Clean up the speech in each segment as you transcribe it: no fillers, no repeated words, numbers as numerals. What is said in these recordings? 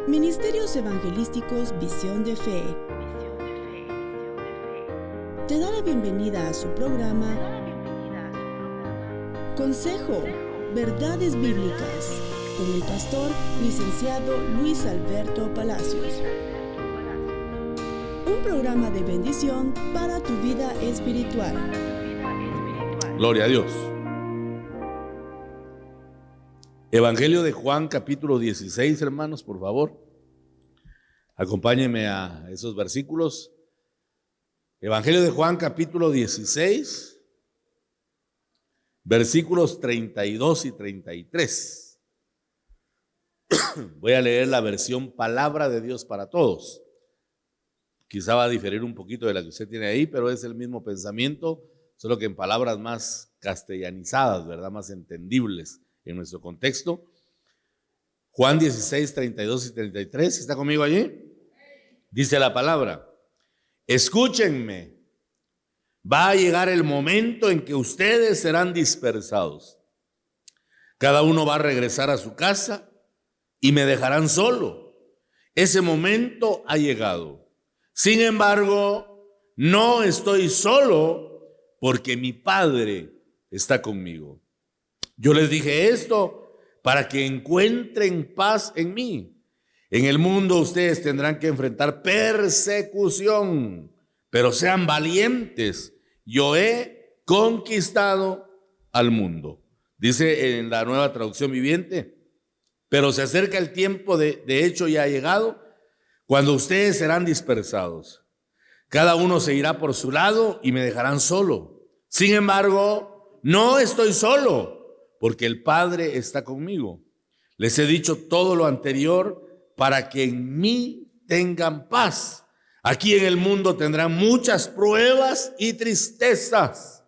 Ministerios Evangelísticos Visión de Fe te da la bienvenida a su programa Consejo, Verdades Bíblicas, con el pastor licenciado Luis Alberto Palacios. Un programa de bendición para tu vida espiritual. Gloria a Dios. Evangelio de Juan, capítulo 16, hermanos, por favor. Acompáñenme a esos versículos. Evangelio de Juan, capítulo 16, versículos 32 y 33. Voy a leer la versión Palabra de Dios para Todos. Quizá va a diferir un poquito de la que usted tiene ahí, pero es el mismo pensamiento, solo que en palabras más castellanizadas, ¿verdad? Más entendibles en nuestro contexto. Juan 16, 32 y 33. ¿Está conmigo allí? Dice la palabra: escúchenme, va a llegar el momento en que ustedes serán dispersados. Cada uno va a regresar a su casa y me dejarán solo. Ese momento ha llegado. Sin embargo, no estoy solo porque mi Padre está conmigo. Yo les dije esto para que encuentren paz en mí. En el mundo ustedes tendrán que enfrentar persecución, pero sean valientes. Yo he conquistado al mundo. Dice en la Nueva Traducción Viviente: pero se acerca el tiempo, de hecho ya ha llegado, cuando ustedes serán dispersados. Cada uno se irá por su lado y me dejarán solo. Sin embargo, no estoy solo, porque el Padre está conmigo. Les he dicho todo lo anterior para que en mí tengan paz. Aquí en el mundo tendrán muchas pruebas y tristezas,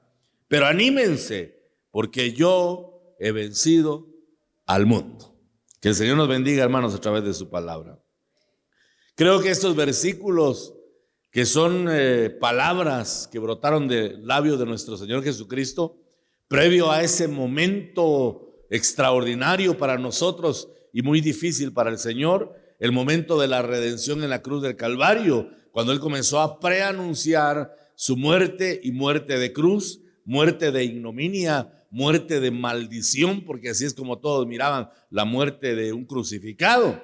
pero anímense, porque yo he vencido al mundo. Que el Señor nos bendiga, hermanos, a través de su palabra. Creo que estos versículos, que son palabras que brotaron del labio de nuestro Señor Jesucristo, previo a ese momento extraordinario para nosotros y muy difícil para el Señor, el momento de la redención en la cruz del Calvario, cuando Él comenzó a preanunciar su muerte, y muerte de cruz, muerte de ignominia, muerte de maldición, porque así es como todos miraban la muerte de un crucificado.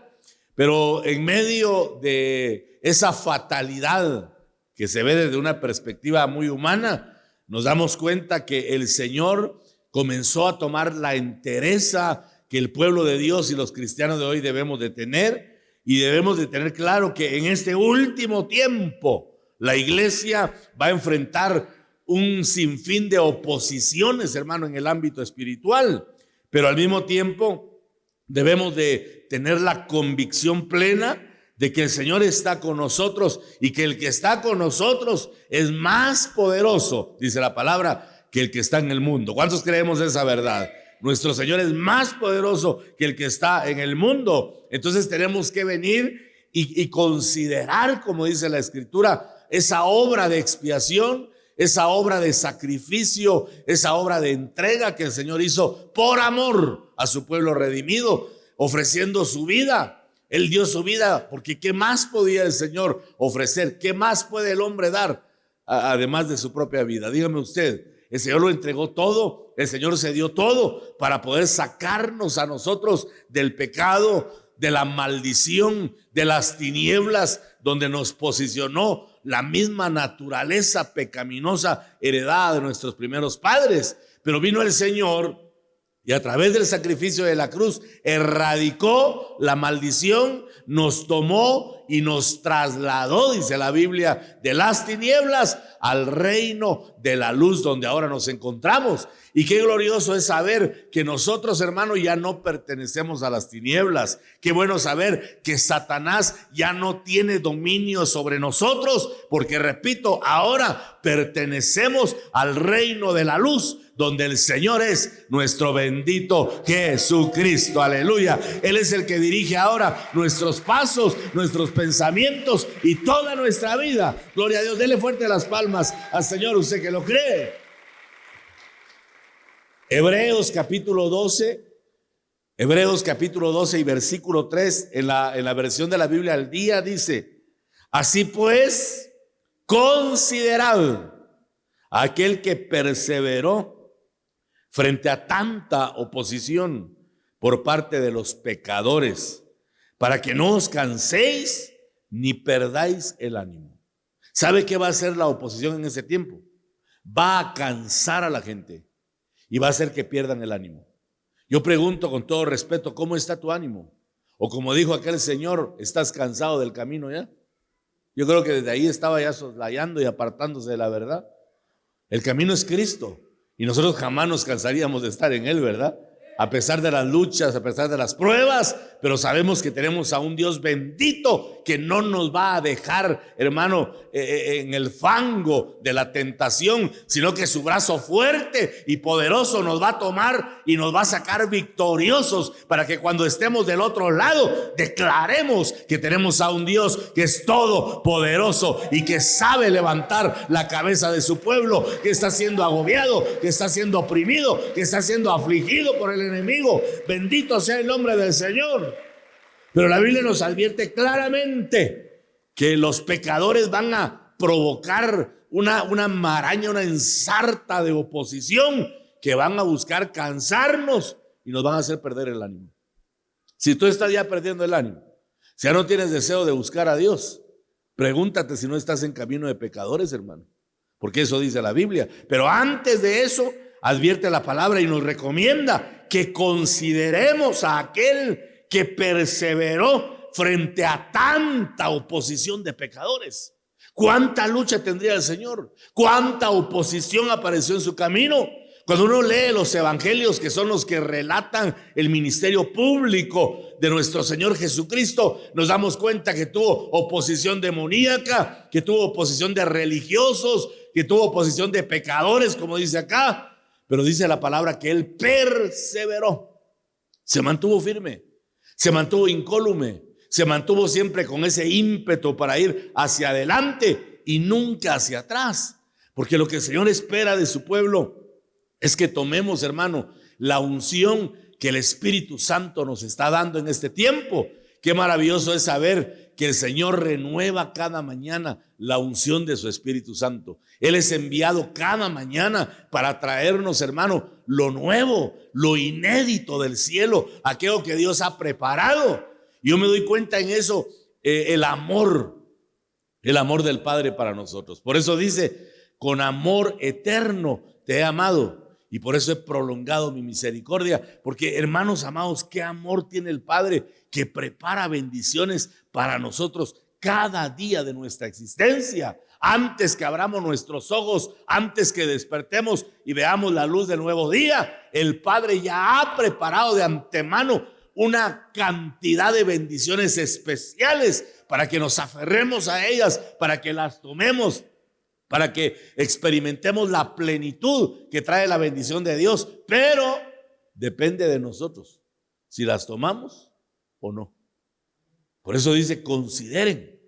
Pero en medio de esa fatalidad que se ve desde una perspectiva muy humana, nos damos cuenta que el Señor comenzó a tomar la entereza que el pueblo de Dios y los cristianos de hoy debemos de tener, y debemos de tener claro que en este último tiempo la iglesia va a enfrentar un sinfín de oposiciones, hermano, en el ámbito espiritual, pero al mismo tiempo debemos de tener la convicción plena de que el Señor está con nosotros, y que el que está con nosotros es más poderoso, dice la palabra, que el que está en el mundo. ¿Cuántos creemos esa verdad? Nuestro Señor es más poderoso que el que está en el mundo. Entonces tenemos que venir y considerar, como dice la Escritura, esa obra de expiación, esa obra de sacrificio, esa obra de entrega que el Señor hizo por amor a su pueblo redimido, ofreciendo su vida. Él dio su vida porque ¿qué más podía el Señor ofrecer? ¿Qué más puede el hombre dar además de su propia vida? Dígame usted, el Señor lo entregó todo, el Señor se dio todo para poder sacarnos a nosotros del pecado, de la maldición, de las tinieblas donde nos posicionó la misma naturaleza pecaminosa heredada de nuestros primeros padres. Pero vino el Señor y a través del sacrificio de la cruz erradicó la maldición, nos tomó y nos trasladó, dice la Biblia, de las tinieblas al reino de la luz, donde ahora nos encontramos. Y qué glorioso es saber que nosotros, hermanos, ya no pertenecemos a las tinieblas. Qué bueno saber que Satanás ya no tiene dominio sobre nosotros, porque repito, ahora pertenecemos al reino de la luz, donde el Señor es nuestro bendito Jesucristo. Aleluya. Él es el que dirige ahora nuestros pasos, nuestros pensamientos y toda nuestra vida. Gloria a Dios. Dele fuerte las palmas al Señor, usted que lo cree. Hebreos capítulo 12, Hebreos capítulo 12 y versículo 3, en la versión de la Biblia al día, dice: así pues, considerad a aquel que perseveró frente a tanta oposición por parte de los pecadores, para que no os canséis ni perdáis el ánimo. ¿Sabe qué va a hacer la oposición en ese tiempo? Va a cansar a la gente y va a hacer que pierdan el ánimo. Yo pregunto con todo respeto, ¿cómo está tu ánimo? O como dijo aquel señor, ¿estás cansado del camino ya? Yo creo que desde ahí estaba ya soslayando y apartándose de la verdad. El camino es Cristo y nosotros jamás nos cansaríamos de estar en Él, ¿verdad? A pesar de las luchas, a pesar de las pruebas, pero sabemos que tenemos a un Dios bendito que no nos va a dejar, hermano, en el fango de la tentación, sino que su brazo fuerte y poderoso nos va a tomar y nos va a sacar victoriosos para que cuando estemos del otro lado declaremos que tenemos a un Dios que es todopoderoso y que sabe levantar la cabeza de su pueblo, que está siendo agobiado, que está siendo oprimido, que está siendo afligido por el enemigo. Bendito sea el nombre del Señor. Pero la Biblia nos advierte claramente que los pecadores van a provocar una maraña, una ensarta de oposición que van a buscar cansarnos y nos van a hacer perder el ánimo. Si tú estás ya perdiendo el ánimo, si ya no tienes deseo de buscar a Dios, pregúntate si no estás en camino de pecadores, hermano, porque eso dice la Biblia. Pero antes de eso, advierte la palabra y nos recomienda que consideremos a aquel que perseveró frente a tanta oposición de pecadores. ¿Cuánta lucha tendría el Señor? ¿Cuánta oposición apareció en su camino? Cuando uno lee los evangelios, que son los que relatan el ministerio público de nuestro Señor Jesucristo, nos damos cuenta que tuvo oposición demoníaca, que tuvo oposición de religiosos, que tuvo oposición de pecadores, como dice acá. Pero dice la palabra que Él perseveró, se mantuvo firme, se mantuvo incólume, se mantuvo siempre con ese ímpetu para ir hacia adelante y nunca hacia atrás. Porque lo que el Señor espera de su pueblo es que tomemos, hermano, la unción que el Espíritu Santo nos está dando en este tiempo. Qué maravilloso es saber que el Señor renueva cada mañana la unción de su Espíritu Santo. Él es enviado cada mañana para traernos, hermano, lo nuevo, lo inédito del cielo, aquello que Dios ha preparado. Yo me doy cuenta en eso, el amor del Padre para nosotros. Por eso dice, con amor eterno te he amado y por eso he prolongado mi misericordia. Porque, hermanos amados, qué amor tiene el Padre que prepara bendiciones para nosotros cada día de nuestra existencia. Antes que abramos nuestros ojos, antes que despertemos y veamos la luz del nuevo día, el Padre ya ha preparado de antemano una cantidad de bendiciones especiales para que nos aferremos a ellas, para que las tomemos, para que experimentemos la plenitud que trae la bendición de Dios. Pero depende de nosotros si las tomamos o no. Por eso dice, consideren,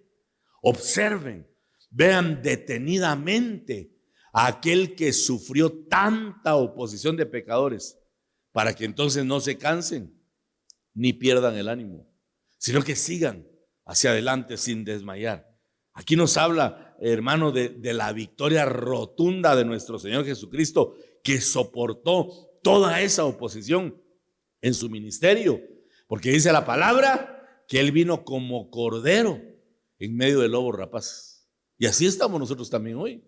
observen, vean detenidamente a aquel que sufrió tanta oposición de pecadores, para que entonces no se cansen ni pierdan el ánimo, sino que sigan hacia adelante sin desmayar. Aquí nos habla, hermano, de la victoria rotunda de nuestro Señor Jesucristo, que soportó toda esa oposición en su ministerio, porque dice la palabra que Él vino como cordero en medio de lobos rapaces. Y así estamos nosotros también hoy,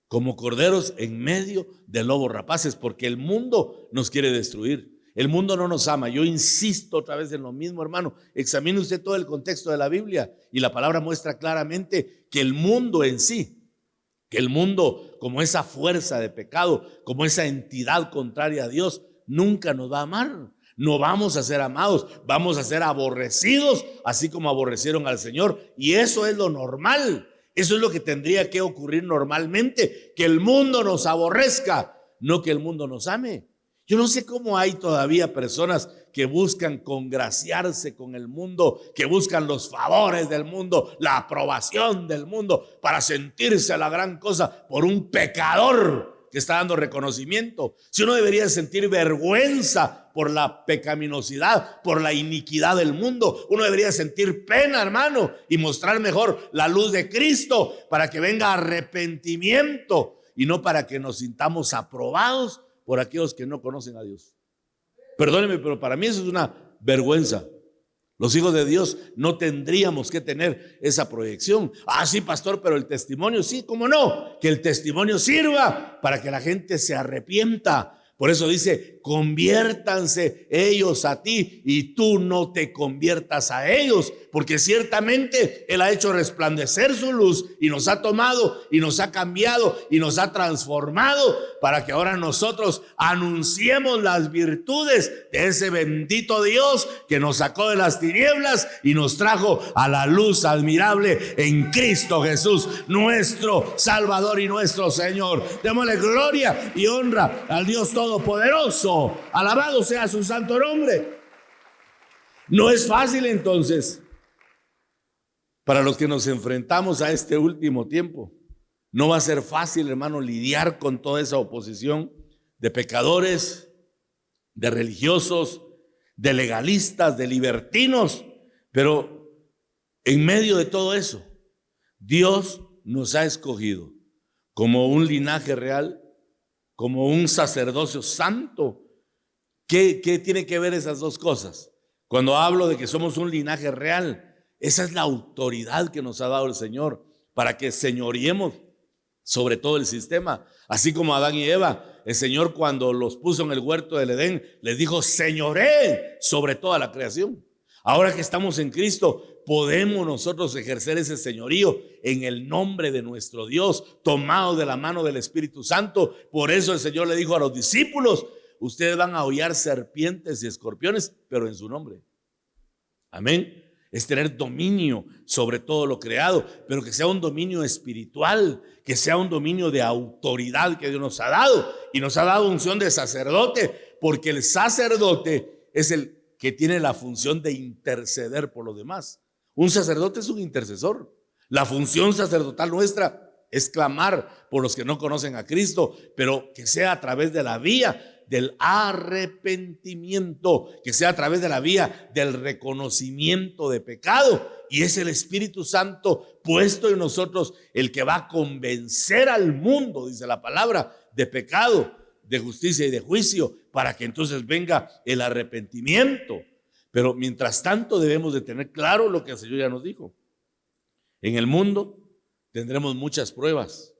como corderos en medio de lobos rapaces, porque el mundo nos quiere destruir. El mundo no nos ama. Yo insisto otra vez en lo mismo, hermano. Examine usted todo el contexto de la Biblia y la palabra muestra claramente que el mundo en sí, que el mundo como esa fuerza de pecado, como esa entidad contraria a Dios, nunca nos va a amar. No vamos a ser amados, vamos a ser aborrecidos, así como aborrecieron al Señor. Y eso es lo normal. Eso es lo que tendría que ocurrir normalmente, que el mundo nos aborrezca, no que el mundo nos ame. Yo no sé cómo hay todavía personas que buscan congraciarse con el mundo, que buscan los favores del mundo, la aprobación del mundo, para sentirse la gran cosa por un pecador que está dando reconocimiento. Si uno debería sentir vergüenza por la pecaminosidad, por la iniquidad del mundo. Uno debería sentir pena, hermano, y mostrar mejor la luz de Cristo para que venga arrepentimiento y no para que nos sintamos aprobados por aquellos que no conocen a Dios. Perdóneme, pero para mí eso es una vergüenza. Los hijos de Dios no tendríamos que tener esa proyección. Ah, sí, pastor, pero el testimonio, sí, ¿cómo no? Que el testimonio sirva para que la gente se arrepienta. Por eso dice, conviértanse ellos a ti y tú no te conviertas a ellos, porque ciertamente Él ha hecho resplandecer su luz y nos ha tomado y nos ha cambiado y nos ha transformado para que ahora nosotros anunciemos las virtudes de ese bendito Dios que nos sacó de las tinieblas y nos trajo a la luz admirable en Cristo Jesús, nuestro Salvador y nuestro Señor. Démosle gloria y honra al Dios Todopoderoso. Alabado sea su santo nombre. No es fácil entonces para los que nos enfrentamos a este último tiempo. No va a ser fácil, hermano, lidiar con toda esa oposición de pecadores, de religiosos, de legalistas, de libertinos. Pero en medio de todo eso, Dios nos ha escogido como un linaje real, como un sacerdocio santo. ¿Qué tiene que ver esas dos cosas? Cuando hablo de que somos un linaje real, esa es la autoridad que nos ha dado el Señor para que señoreemos sobre todo el sistema. Así como Adán y Eva, el Señor cuando los puso en el huerto del Edén, les dijo, señoreen sobre toda la creación. Ahora que estamos en Cristo, podemos nosotros ejercer ese señorío en el nombre de nuestro Dios, tomados de la mano del Espíritu Santo. Por eso el Señor le dijo a los discípulos, ustedes van a hollar serpientes y escorpiones, pero en su nombre. Amén. Es tener dominio sobre todo lo creado, pero que sea un dominio espiritual, que sea un dominio de autoridad que Dios nos ha dado. Y nos ha dado unción de sacerdote, porque el sacerdote es el que tiene la función de interceder por los demás. Un sacerdote es un intercesor. La función sacerdotal nuestra es clamar por los que no conocen a Cristo, pero que sea a través de la vía del arrepentimiento, que sea a través de la vía del reconocimiento de pecado. Y es el Espíritu Santo puesto en nosotros el que va a convencer al mundo, dice la palabra, de pecado, de justicia y de juicio, para que entonces venga el arrepentimiento. Pero mientras tanto debemos de tener claro lo que el Señor ya nos dijo. En el mundo tendremos muchas pruebas,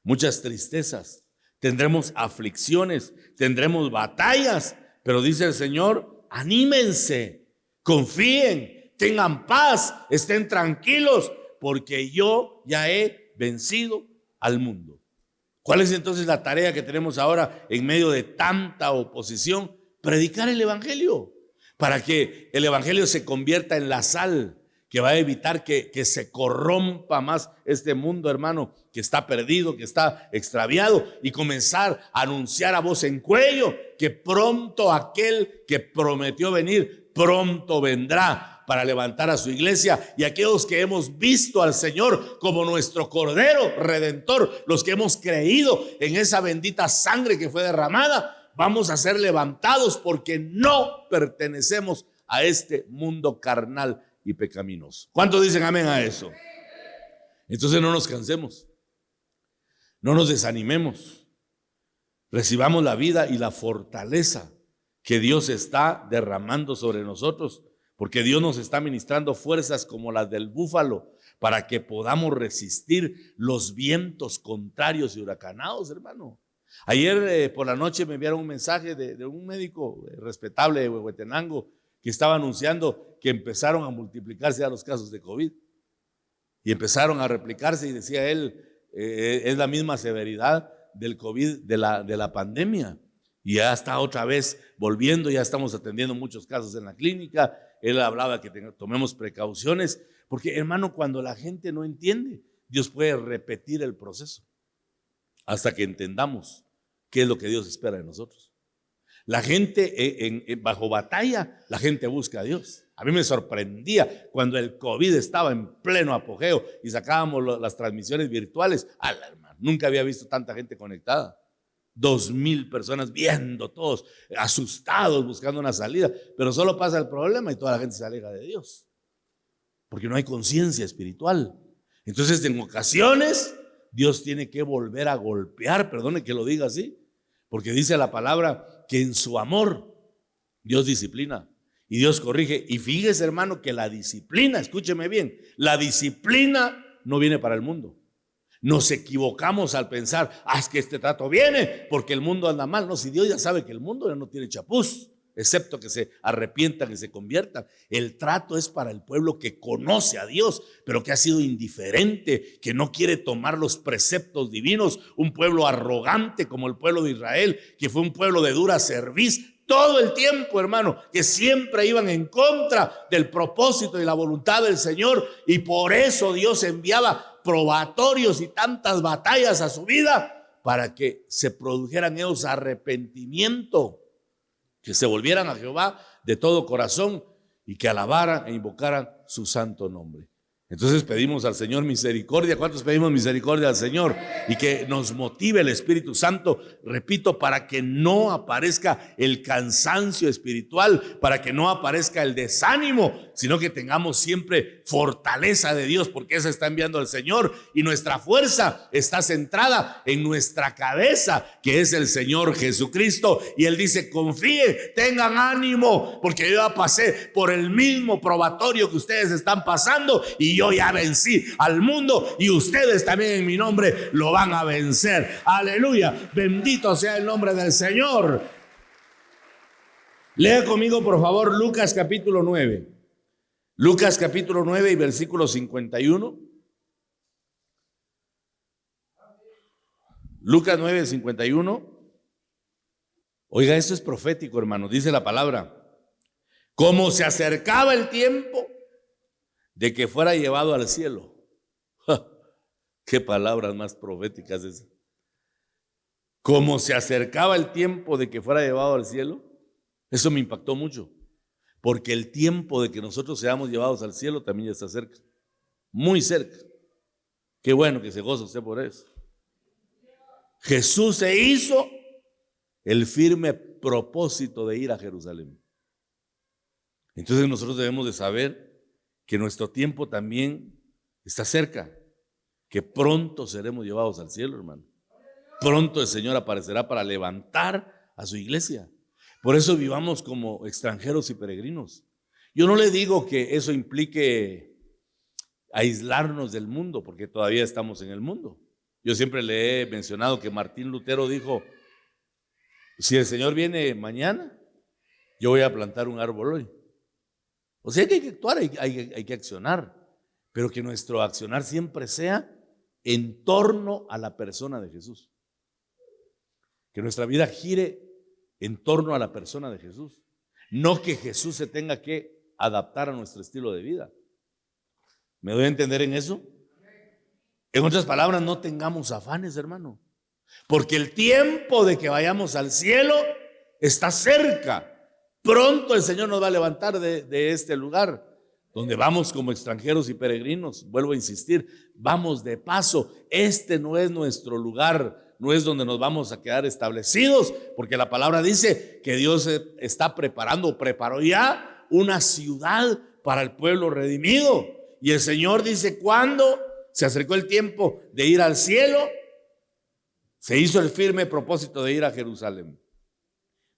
muchas tristezas, tendremos aflicciones, tendremos batallas, pero dice el Señor, anímense, confíen, tengan paz, estén tranquilos, porque yo ya he vencido al mundo. ¿Cuál es entonces la tarea que tenemos ahora en medio de tanta oposición? Predicar el evangelio, para que el evangelio se convierta en la sal que va a evitar que se corrompa más este mundo, hermano, que está perdido, que está extraviado, y comenzar a anunciar a voz en cuello que pronto aquel que prometió venir, pronto vendrá para levantar a su iglesia. Y aquellos que hemos visto al Señor como nuestro Cordero Redentor, los que hemos creído en esa bendita sangre que fue derramada, vamos a ser levantados porque no pertenecemos a este mundo carnal y pecaminoso. ¿Cuántos dicen amén a eso? Entonces no nos cansemos, no nos desanimemos, recibamos la vida y la fortaleza que Dios está derramando sobre nosotros, porque Dios nos está ministrando fuerzas como las del búfalo para que podamos resistir los vientos contrarios y huracanados, hermano. Ayer por la noche me enviaron un mensaje de un médico respetable de Huehuetenango que estaba anunciando que empezaron a multiplicarse ya los casos de COVID y empezaron a replicarse, y decía él, es la misma severidad del COVID, de la pandemia, y ya está otra vez volviendo, ya estamos atendiendo muchos casos en la clínica. Él hablaba que tomemos precauciones, porque hermano, cuando la gente no entiende, Dios puede repetir el proceso hasta que entendamos qué es lo que Dios espera de nosotros. La gente bajo batalla, la gente busca a Dios. A mí me sorprendía cuando el COVID estaba en pleno apogeo y sacábamos las transmisiones virtuales. Hermano, nunca había visto tanta gente conectada. 2,000 personas viendo, todos asustados, buscando una salida, pero solo pasa el problema y toda la gente se aleja de Dios, porque no hay conciencia espiritual. Entonces, en ocasiones, Dios tiene que volver a golpear, perdone que lo diga así, porque dice la palabra que en su amor Dios disciplina y Dios corrige. Y fíjese, hermano, que la disciplina, escúcheme bien, la disciplina no viene para el mundo. Nos equivocamos al pensar, es que este trato viene porque el mundo anda mal. No, si Dios ya sabe que el mundo ya no tiene chapuz, excepto que se arrepientan, que se conviertan. El trato es para el pueblo que conoce a Dios, pero que ha sido indiferente, que no quiere tomar los preceptos divinos. Un pueblo arrogante como el pueblo de Israel, que fue un pueblo de dura cerviz todo el tiempo, hermano, que siempre iban en contra del propósito y la voluntad del Señor, y por eso Dios enviaba probatorios y tantas batallas a su vida para que se produjeran ellos arrepentimiento, que se volvieran a Jehová de todo corazón y que alabaran e invocaran su santo nombre. Entonces pedimos al Señor misericordia. ¿Cuántos pedimos misericordia al Señor? Y que nos motive el Espíritu Santo, repito, para que no aparezca el cansancio espiritual, para que no aparezca el desánimo, sino que tengamos siempre fortaleza de Dios, porque esa está enviando el Señor, y nuestra fuerza está centrada en nuestra cabeza, que es el Señor Jesucristo. Y Él dice: confíen, tengan ánimo, porque yo ya pasé por el mismo probatorio que ustedes están pasando, y yo ya vencí al mundo, y ustedes también en mi nombre lo van a vencer. Aleluya, bendito sea el nombre del Señor. Lea conmigo, por favor, Lucas capítulo 9. Lucas capítulo 9 y versículo 51. Lucas 9, 51. Oiga, esto es profético, hermano. Dice la palabra: como se acercaba el tiempo de que fuera llevado al cielo. Qué palabras más proféticas esas. Como se acercaba el tiempo de que fuera llevado al cielo. Eso me impactó mucho, porque el tiempo de que nosotros seamos llevados al cielo también ya está cerca, muy cerca. Qué bueno que se goza usted por eso. Jesús se hizo el firme propósito de ir a Jerusalén. Entonces nosotros debemos de saber que nuestro tiempo también está cerca, que pronto seremos llevados al cielo, hermano. Pronto el Señor aparecerá para levantar a su iglesia. Por eso vivamos como extranjeros y peregrinos. Yo no le digo que eso implique aislarnos del mundo, porque todavía estamos en el mundo. Yo siempre le he mencionado que Martín Lutero dijo: si el Señor viene mañana, yo voy a plantar un árbol hoy. O sea que hay que actuar, hay que accionar, pero que nuestro accionar siempre sea en torno a la persona de Jesús. Que nuestra vida gire en torno a la persona de Jesús. No que Jesús se tenga que adaptar a nuestro estilo de vida. ¿Me doy a entender en eso? En otras palabras, no tengamos afanes, hermano, porque el tiempo de que vayamos al cielo está cerca. Pronto el Señor nos va a levantar de este lugar donde vamos como extranjeros y peregrinos. Vuelvo a insistir, vamos de paso. Este no es nuestro lugar, no es donde nos vamos a quedar establecidos, porque la palabra dice que Dios está preparó ya una ciudad para el pueblo redimido. Y el Señor dice: cuando se acercó el tiempo de ir al cielo, se hizo el firme propósito de ir a Jerusalén.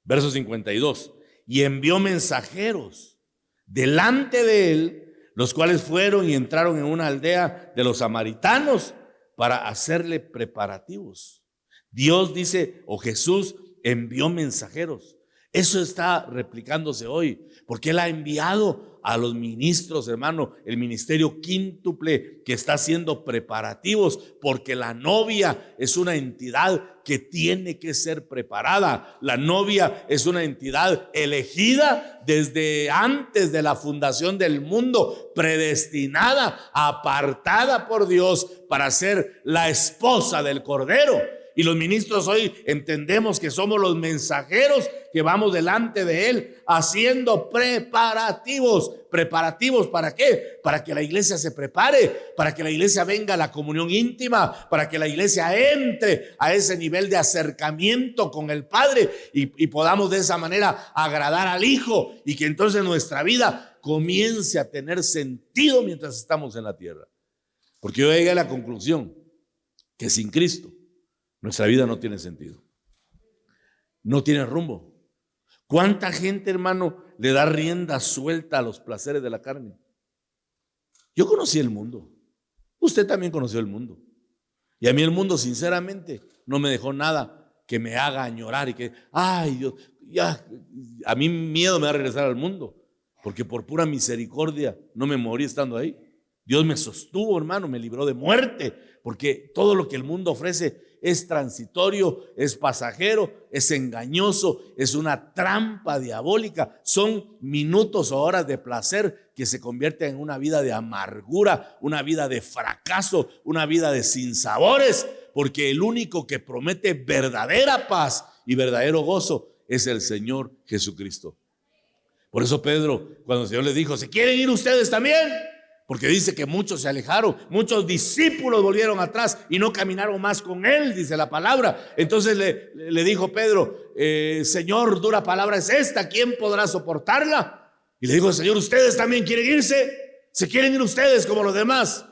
Verso 52. Y envió mensajeros delante de él, los cuales fueron y entraron en una aldea de los samaritanos para hacerle preparativos. Dios dice, o Jesús envió mensajeros. Eso está replicándose hoy, porque Él ha enviado a los ministros, hermano, el ministerio quíntuple que está haciendo preparativos, porque la novia es una entidad que tiene que ser preparada. La novia es una entidad elegida desde antes de la fundación del mundo, predestinada, apartada por Dios para ser la esposa del Cordero. Y los ministros hoy entendemos que somos los mensajeros que vamos delante de Él haciendo preparativos. ¿Preparativos para qué? Para que la iglesia se prepare, para que la iglesia venga a la comunión íntima, para que la iglesia entre a ese nivel de acercamiento con el Padre y podamos de esa manera agradar al Hijo, y que entonces nuestra vida comience a tener sentido mientras estamos en la tierra. Porque yo llegué a la conclusión que sin Cristo nuestra vida no tiene sentido, no tiene rumbo. ¿Cuánta gente, hermano, le da rienda suelta a los placeres de la carne? Yo conocí el mundo, usted también conoció el mundo, y a mí el mundo sinceramente no me dejó nada que me haga añorar y que, ay Dios, ya, a mí miedo me da regresar al mundo, porque por pura misericordia no me morí estando ahí. Dios me sostuvo, hermano, me libró de muerte, porque todo lo que el mundo ofrece es transitorio, es pasajero, es engañoso, es una trampa diabólica. Son minutos o horas de placer que se convierten en una vida de amargura, una vida de fracaso, una vida de sinsabores, porque el único que promete verdadera paz y verdadero gozo es el Señor Jesucristo. Por eso Pedro, cuando el Señor les dijo, ¿se quieren ir ustedes también? Porque dice que muchos se alejaron, muchos discípulos volvieron atrás y no caminaron más con él, dice la palabra. Entonces le dijo Pedro, Señor, dura palabra es esta, ¿quién podrá soportarla? Y le dijo el Señor, ¿ustedes también quieren irse? ¿Se quieren ir ustedes como los demás?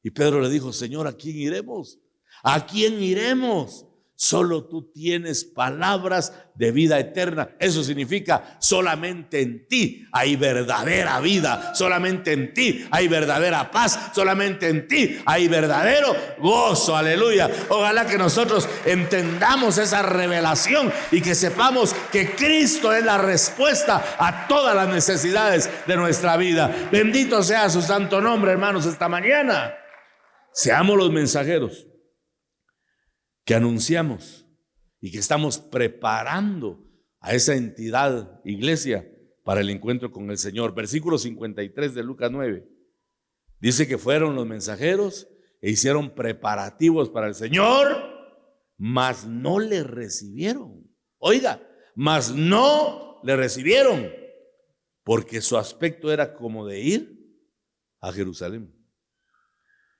Y Pedro le dijo, Señor, ¿a quién iremos? ¿A quién iremos? Solo tú tienes palabras de vida eterna. Eso significa solamente en ti hay verdadera vida, solamente en ti hay verdadera paz, solamente en ti hay verdadero gozo. Aleluya. Ojalá que nosotros entendamos esa revelación y que sepamos que Cristo es la respuesta a todas las necesidades de nuestra vida. Bendito sea su santo nombre, hermanos, esta mañana. Seamos los mensajeros que anunciamos y que estamos preparando a esa entidad, iglesia, para el encuentro con el Señor. Versículo 53 de Lucas 9 dice que fueron los mensajeros e hicieron preparativos para el Señor, mas no le recibieron. Oiga, mas no le recibieron, porque su aspecto era como de ir a Jerusalén.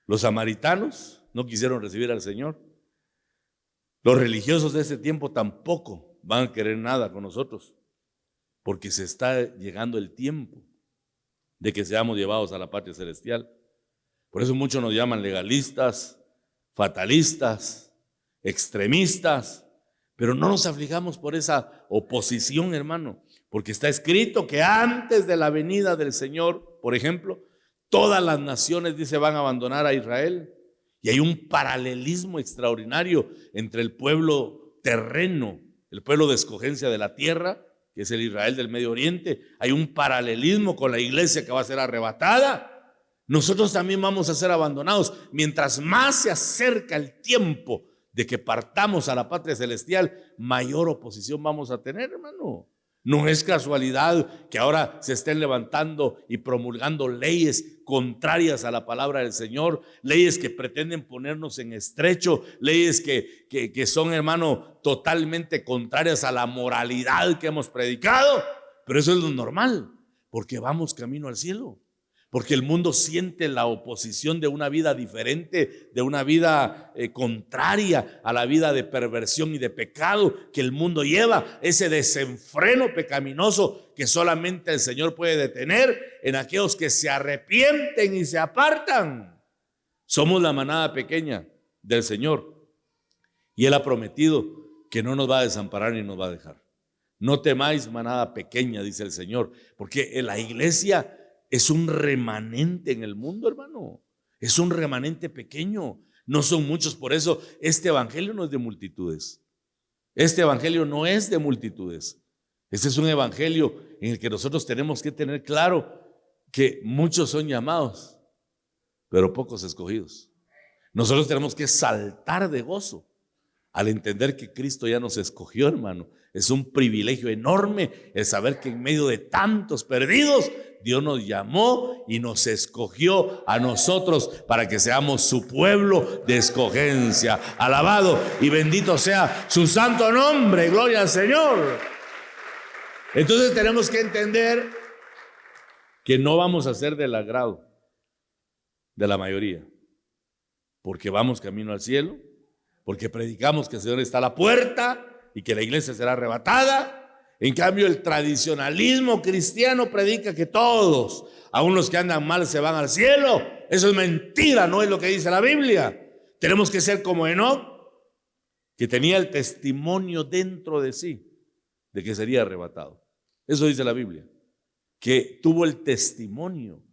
Los samaritanos no quisieron recibir al Señor. Los religiosos de ese tiempo tampoco van a querer nada con nosotros, porque se está llegando el tiempo de que seamos llevados a la patria celestial. Por eso muchos nos llaman legalistas, fatalistas, extremistas, pero no nos aflijamos por esa oposición, hermano, porque está escrito que antes de la venida del Señor, por ejemplo, todas las naciones, dice, van a abandonar a Israel. Y hay un paralelismo extraordinario entre el pueblo terreno, el pueblo de escogencia de la tierra, que es el Israel del Medio Oriente. Hay un paralelismo con la iglesia que va a ser arrebatada. Nosotros también vamos a ser abandonados. Mientras más se acerca el tiempo de que partamos a la patria celestial, mayor oposición vamos a tener, hermano. No es casualidad que ahora se estén levantando y promulgando leyes contrarias a la palabra del Señor, leyes que pretenden ponernos en estrecho, leyes que son, hermano, totalmente contrarias a la moralidad que hemos predicado. Pero eso es lo normal, porque vamos camino al cielo. Porque el mundo siente la oposición de una vida diferente, de una vida contraria a la vida de perversión y de pecado que el mundo lleva, ese desenfreno pecaminoso que solamente el Señor puede detener en aquellos que se arrepienten y se apartan. Somos la manada pequeña del Señor y Él ha prometido que no nos va a desamparar ni nos va a dejar. No temáis, manada pequeña, dice el Señor, porque en la iglesia es un remanente en el mundo, hermano. Es un remanente pequeño. No son muchos. Por eso este evangelio no es de multitudes. Este evangelio no es de multitudes. Este es un evangelio en el que nosotros tenemos que tener claro que muchos son llamados, pero pocos escogidos. Nosotros tenemos que saltar de gozo al entender que Cristo ya nos escogió, hermano. Es un privilegio enorme el saber que en medio de tantos perdidos, Dios nos llamó y nos escogió a nosotros para que seamos su pueblo de escogencia. Alabado y bendito sea su santo nombre. Gloria al Señor. Entonces tenemos que entender que no vamos a ser del agrado de la mayoría, porque vamos camino al cielo, porque predicamos que el Señor está a la puerta y que la iglesia será arrebatada. En cambio, el tradicionalismo cristiano predica que todos, aun los que andan mal, se van al cielo. Eso es mentira, no es lo que dice la Biblia. Tenemos que ser como Enoc, que tenía el testimonio dentro de sí de que sería arrebatado. Eso dice la Biblia, que tuvo el testimonio.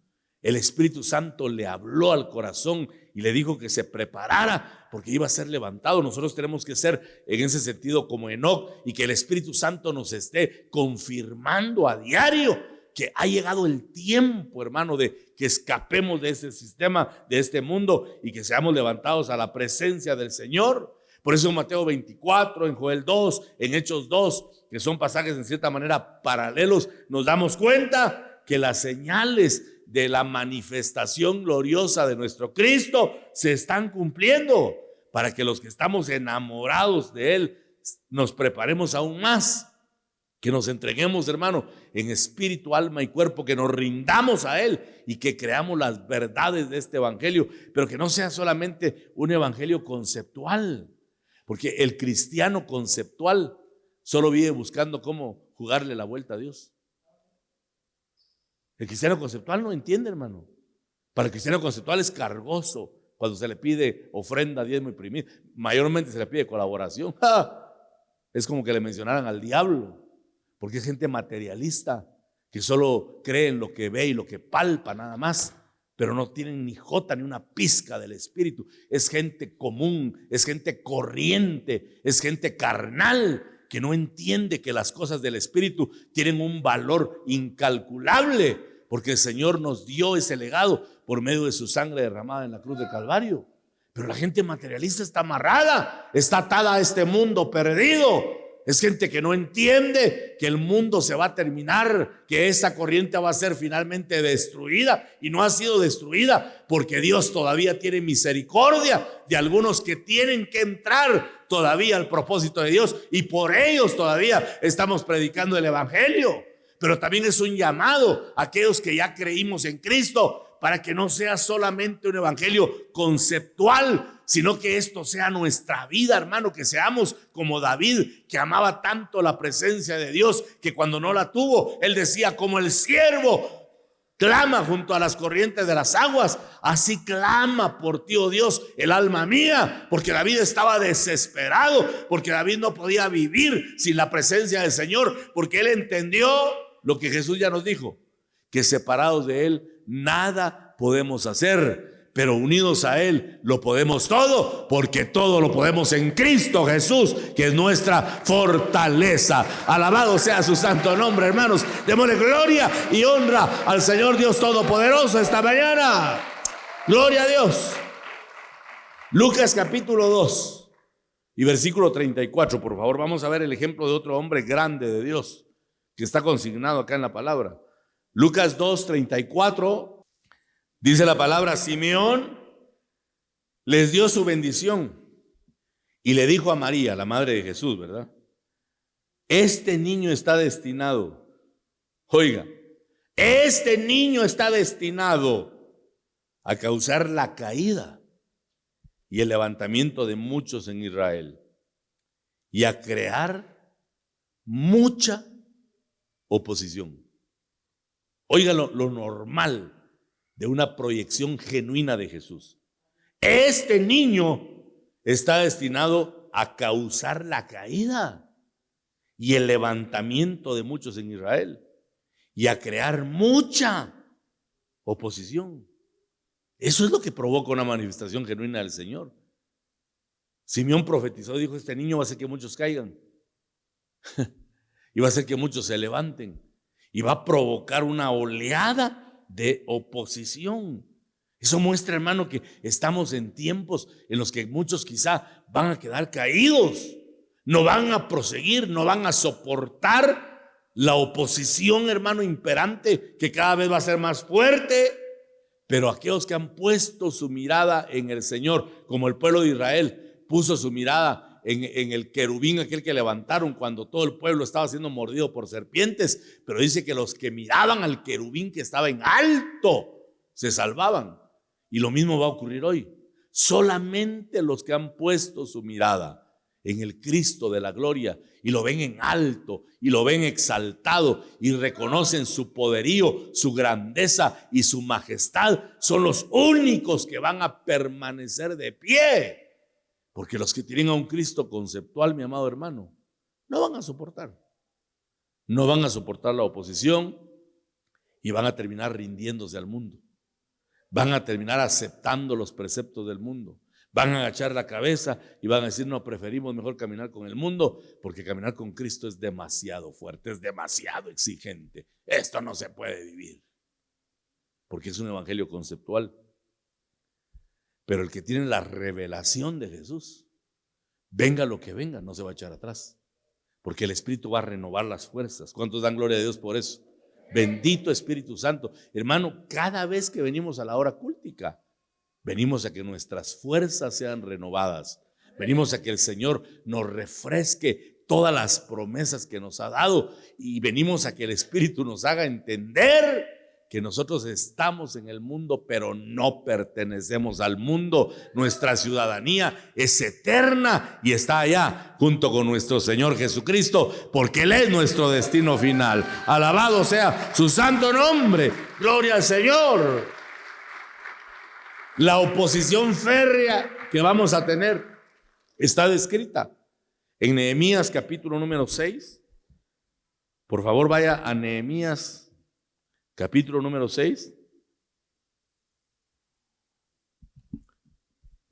El Espíritu Santo le habló al corazón y le dijo que se preparara porque iba a ser levantado. Nosotros tenemos que ser en ese sentido como Enoc, y que el Espíritu Santo nos esté confirmando a diario que ha llegado el tiempo, hermano, de que escapemos de este sistema, de este mundo, y que seamos levantados a la presencia del Señor. Por eso en Mateo 24, en Joel 2, en Hechos 2, que son pasajes en cierta manera paralelos, nos damos cuenta que las señales de la manifestación gloriosa de nuestro Cristo se están cumpliendo, para que los que estamos enamorados de Él nos preparemos aún más, que nos entreguemos, hermano, en espíritu, alma y cuerpo, que nos rindamos a Él y que creamos las verdades de este evangelio, pero que no sea solamente un evangelio conceptual, porque el cristiano conceptual solo vive buscando cómo jugarle la vuelta a Dios. El cristiano conceptual no entiende, hermano. Para el cristiano conceptual es cargoso cuando se le pide ofrenda, diezmo y primicia. Mayormente se le pide colaboración. ¡Ja! Es como que le mencionaran al diablo, porque es gente materialista que solo cree en lo que ve y lo que palpa nada más, pero no tienen ni jota ni una pizca del Espíritu. Es gente común, es gente corriente, es gente carnal, que no entiende que las cosas del Espíritu tienen un valor incalculable, porque el Señor nos dio ese legado por medio de su sangre derramada en la cruz de Calvario. Pero la gente materialista está amarrada, está atada a este mundo perdido. Es gente que no entiende que el mundo se va a terminar, que esa corriente va a ser finalmente destruida, y no ha sido destruida porque Dios todavía tiene misericordia de algunos que tienen que entrar todavía al propósito de Dios, y por ellos todavía estamos predicando el evangelio. Pero también es un llamado a aquellos que ya creímos en Cristo, para que no sea solamente un evangelio conceptual, sino que esto sea nuestra vida, hermano, que seamos como David, que amaba tanto la presencia de Dios, que cuando no la tuvo, él decía: como el siervo clama junto a las corrientes de las aguas, así clama por ti, oh Dios, el alma mía. Porque David estaba desesperado, porque David no podía vivir sin la presencia del Señor, porque él entendió lo que Jesús ya nos dijo, que separados de Él nada podemos hacer, pero unidos a Él lo podemos todo, porque todo lo podemos en Cristo Jesús, que es nuestra fortaleza. Alabado sea su santo nombre, hermanos. Démosle gloria y honra al Señor Dios Todopoderoso esta mañana. Gloria a Dios. Lucas capítulo 2 y versículo 34, por favor. Vamos a ver el ejemplo de otro hombre grande de Dios que está consignado acá en la palabra. Lucas 2:34, dice la palabra: Simeón les dio su bendición y le dijo a María, la madre de Jesús, ¿verdad? Este niño está destinado, oiga, este niño está destinado a causar la caída y el levantamiento de muchos en Israel, y a crear mucha oposición. Oiga lo normal de una proyección genuina de Jesús. Este niño está destinado a causar la caída y el levantamiento de muchos en Israel, y a crear mucha oposición. Eso es lo que provoca una manifestación genuina del Señor. Simeón profetizó, dijo: este niño va a hacer que muchos caigan y va a hacer que muchos se levanten, y va a provocar una oleada de oposición. Eso muestra, hermano, que estamos en tiempos en los que muchos quizá van a quedar caídos, no van a proseguir, no van a soportar la oposición, hermano, imperante, que cada vez va a ser más fuerte. Pero aquellos que han puesto su mirada en el Señor, como el pueblo de Israel puso su mirada en el querubín, aquel que levantaron cuando todo el pueblo estaba siendo mordido por serpientes, pero dice que los que miraban al querubín que estaba en alto se salvaban. Y lo mismo va a ocurrir hoy. Solamente los que han puesto su mirada en el Cristo de la gloria y lo ven en alto y lo ven exaltado y reconocen su poderío, su grandeza y su majestad, son los únicos que van a permanecer de pie. Porque los que tienen a un Cristo conceptual, mi amado hermano, no van a soportar. No van a soportar la oposición y van a terminar rindiéndose al mundo. Van a terminar aceptando los preceptos del mundo. Van a agachar la cabeza y van a decir: no, preferimos mejor caminar con el mundo, porque caminar con Cristo es demasiado fuerte, es demasiado exigente. Esto no se puede vivir, porque es un evangelio conceptual. Pero el que tiene la revelación de Jesús, venga lo que venga, no se va a echar atrás, porque el Espíritu va a renovar las fuerzas. ¿Cuántos dan gloria a Dios por eso? Bendito Espíritu Santo. Hermano, cada vez que venimos a la hora cúltica, venimos a que nuestras fuerzas sean renovadas. Venimos a que el Señor nos refresque todas las promesas que nos ha dado, y venimos a que el Espíritu nos haga entender que nosotros estamos en el mundo, pero no pertenecemos al mundo. Nuestra ciudadanía es eterna y está allá junto con nuestro Señor Jesucristo, porque Él es nuestro destino final. Alabado sea su santo nombre. Gloria al Señor. La oposición férrea que vamos a tener está descrita en Nehemías capítulo número 6. Por favor, vaya a Nehemías capítulo número 6.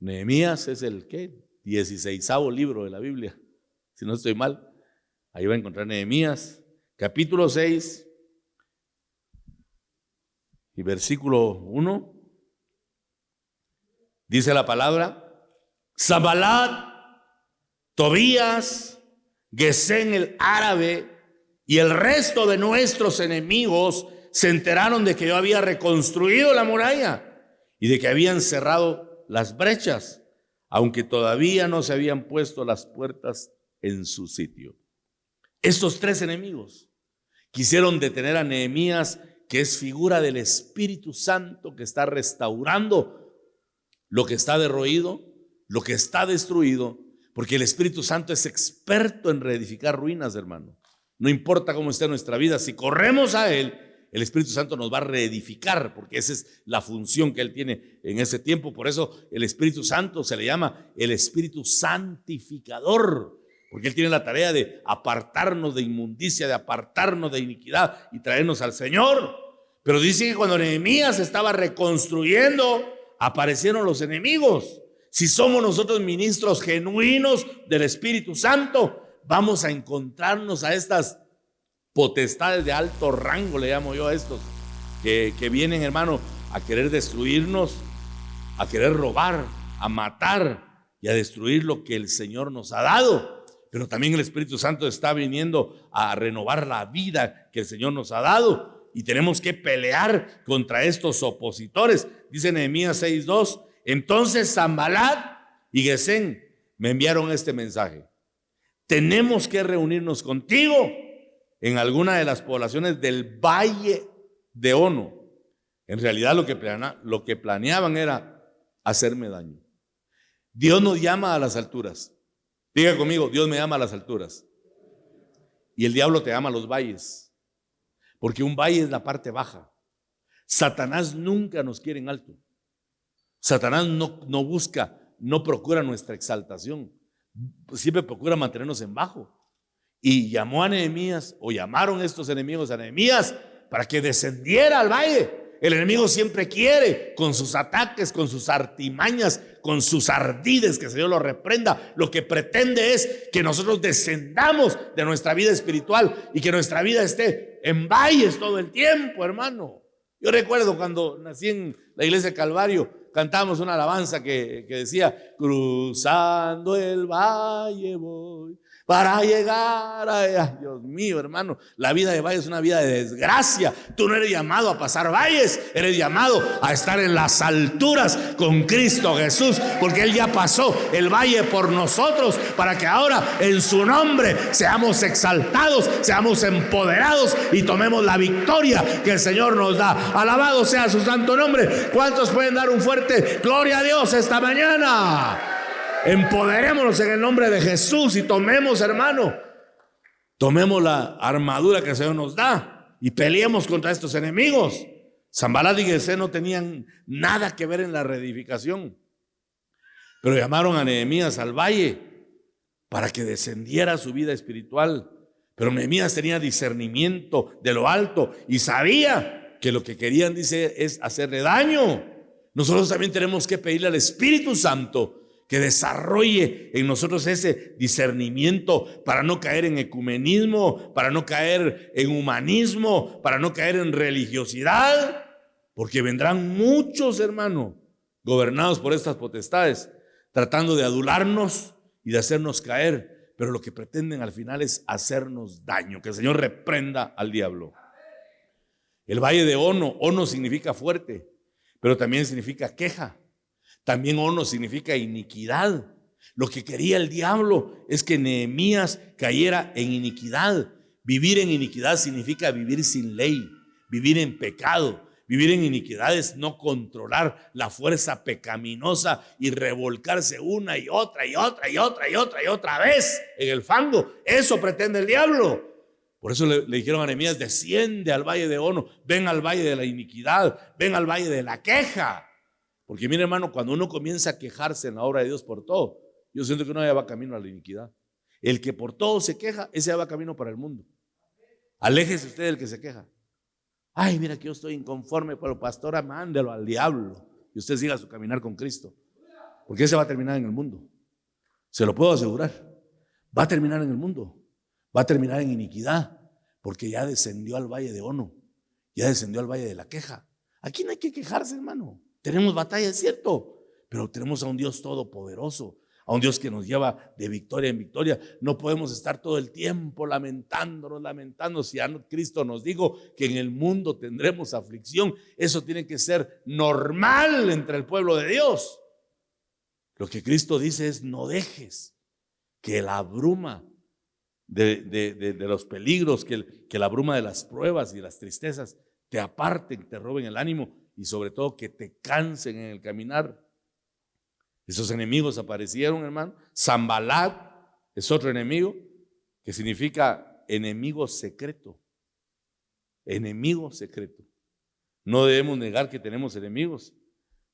Nehemías es el 16º libro de la Biblia, si no estoy mal. Ahí va a encontrar Nehemías capítulo 6 y versículo 1. Dice la palabra: Sanbalat, Tobías, Gesem el árabe y el resto de nuestros enemigos se enteraron de que yo había reconstruido la muralla y de que habían cerrado las brechas, aunque todavía no se habían puesto las puertas en su sitio. Estos tres enemigos quisieron detener a Nehemías, que es figura del Espíritu Santo que está restaurando lo que está derruido, lo que está destruido, porque el Espíritu Santo es experto en reedificar ruinas, hermano. No importa cómo esté nuestra vida, si corremos a Él, el Espíritu Santo nos va a reedificar, porque esa es la función que Él tiene en ese tiempo. Por eso el Espíritu Santo se le llama el Espíritu Santificador, porque Él tiene la tarea de apartarnos de inmundicia, de apartarnos de iniquidad y traernos al Señor. Pero dice que cuando Nehemías estaba reconstruyendo, aparecieron los enemigos. Si somos nosotros ministros genuinos del Espíritu Santo, vamos a encontrarnos a estas potestades de alto rango, le llamo yo a estos, que vienen, hermano, a querer destruirnos, a querer robar, a matar y a destruir lo que el Señor nos ha dado. Pero también el Espíritu Santo está viniendo a renovar la vida que el Señor nos ha dado, y tenemos que pelear contra estos opositores. Dice Nehemías 6:2: entonces Sanbalat y Gesem me enviaron este mensaje: tenemos que reunirnos contigo en alguna de las poblaciones del valle de Ono. En realidad lo que planeaban era hacerme daño. Dios nos llama a las alturas. Diga conmigo: Dios me llama a las alturas. Y el diablo te llama a los valles, porque un valle es la parte baja. Satanás nunca nos quiere en alto. Satanás no busca, no procura nuestra exaltación. Siempre procura mantenernos en bajo. Y llamó a Nehemías, o llamaron estos enemigos a Nehemías, para que descendiera al valle. El enemigo siempre quiere, con sus ataques, con sus artimañas, con sus ardides, que el Señor lo reprenda. Lo que pretende es que nosotros descendamos de nuestra vida espiritual y que nuestra vida esté en valles todo el tiempo, hermano. Yo recuerdo cuando nací en la iglesia Calvario, cantábamos una alabanza que decía: cruzando el valle voy, para llegar a... Ay, Dios mío, hermano, la vida de valle es una vida de desgracia. Tú no eres llamado a pasar valles, eres llamado a estar en las alturas con Cristo Jesús, porque Él ya pasó el valle por nosotros, para que ahora en su nombre seamos exaltados, seamos empoderados y tomemos la victoria que el Señor nos da. Alabado sea su santo nombre. ¿Cuántos pueden dar un fuerte gloria a Dios esta mañana? Empoderémonos en el nombre de Jesús y tomemos, hermano, tomemos la armadura que el Señor nos da y peleemos contra estos enemigos. Sanbalat y Gesem no tenían nada que ver en la reedificación, pero llamaron a Nehemías al valle para que descendiera su vida espiritual. Pero Nehemías tenía discernimiento de lo alto y sabía que lo que querían, dice, es hacerle daño. Nosotros también tenemos que pedirle al Espíritu Santo que desarrolle en nosotros ese discernimiento para no caer en ecumenismo, para no caer en humanismo, para no caer en religiosidad, porque vendrán muchos, hermanos, gobernados por estas potestades, tratando de adularnos y de hacernos caer, pero lo que pretenden al final es hacernos daño. Que el Señor reprenda al diablo. El valle de Ono significa fuerte, pero también significa queja. También Ono significa iniquidad. Lo que quería el diablo es que Nehemías cayera en iniquidad. Vivir en iniquidad significa vivir sin ley, vivir en pecado. Vivir en iniquidad es no controlar la fuerza pecaminosa y revolcarse una y otra y otra y otra y otra y otra vez en el fango. Eso pretende el diablo. Por eso le dijeron a Nehemías: desciende al valle de Ono, ven al valle de la iniquidad, ven al valle de la queja. Porque mire, hermano, cuando uno comienza a quejarse en la obra de Dios por todo, yo siento que uno ya va camino a la iniquidad. El que por todo se queja, ese ya va camino para el mundo. Aléjese usted del que se queja. Ay, mira que yo estoy inconforme, pero pastora, mándelo al diablo y usted siga su caminar con Cristo, porque ese va a terminar en el mundo. Se lo puedo asegurar. Va a terminar en el mundo, va a terminar en iniquidad, porque ya descendió al valle de Ono, ya descendió al valle de la queja. Aquí no hay que quejarse, hermano. Tenemos batalla, es cierto, pero tenemos a un Dios todopoderoso, a un Dios que nos lleva de victoria en victoria. No podemos estar todo el tiempo lamentándonos. Si Cristo nos dijo que en el mundo tendremos aflicción, eso tiene que ser normal entre el pueblo de Dios. Lo que Cristo dice es: no dejes que la bruma de los peligros, que la bruma de las pruebas y las tristezas te aparten, te roben el ánimo y sobre todo que te cansen en el caminar. Esos enemigos aparecieron, hermano. Sanbalat es otro enemigo que significa enemigo secreto. Enemigo secreto. No debemos negar que tenemos enemigos,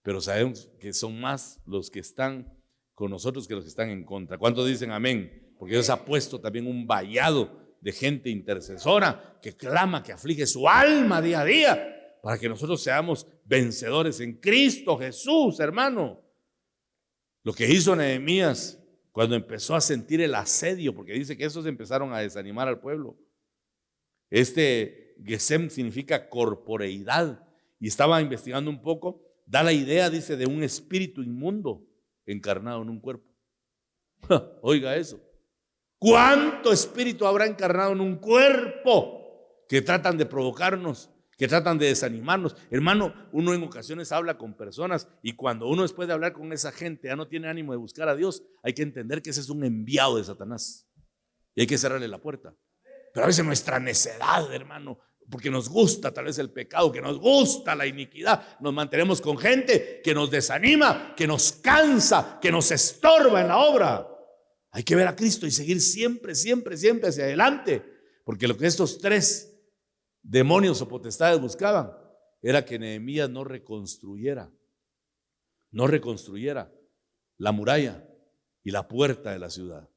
pero sabemos que son más los que están con nosotros que los que están en contra. ¿Cuántos dicen amén? Porque Dios ha puesto también un vallado de gente intercesora que clama, que aflige su alma día a día, para que nosotros seamos vencedores en Cristo Jesús, hermano. Lo que hizo Nehemías cuando empezó a sentir el asedio, porque dice que esos empezaron a desanimar al pueblo. Gesem significa corporeidad, y estaba investigando un poco, da la idea, dice, de un espíritu inmundo encarnado en un cuerpo. Oiga eso. ¿Cuánto espíritu habrá encarnado en un cuerpo que tratan de provocarnos, que tratan de desanimarnos? Hermano, uno en ocasiones habla con personas y cuando uno después de hablar con esa gente ya no tiene ánimo de buscar a Dios, hay que entender que ese es un enviado de Satanás y hay que cerrarle la puerta. Pero a veces nuestra necedad, hermano, porque nos gusta tal vez el pecado, que nos gusta la iniquidad, nos mantenemos con gente que nos desanima, que nos cansa, que nos estorba en la obra. Hay que ver a Cristo y seguir siempre, siempre, siempre hacia adelante, porque lo que estos tres demonios o potestades buscaban era que Nehemías no reconstruyera la muralla y la puerta de la ciudad.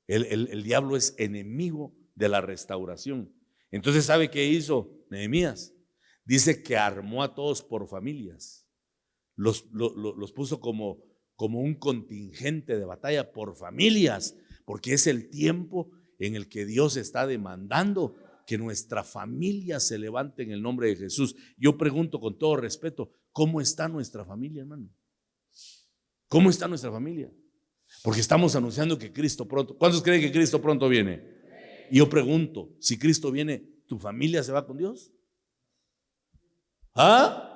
El diablo es enemigo de la restauración. Entonces, ¿sabe qué hizo Nehemías? Dice que armó a todos por familias, los puso como un contingente de batalla por familias, porque es el tiempo en el que Dios está demandando que nuestra familia se levante en el nombre de Jesús. Yo pregunto con todo respeto, ¿cómo está nuestra familia, hermano? ¿Cómo está nuestra familia? Porque estamos anunciando que Cristo pronto. ¿Cuántos creen que Cristo pronto viene? Y yo pregunto, si Cristo viene, ¿tu familia se va con Dios? ¿Ah?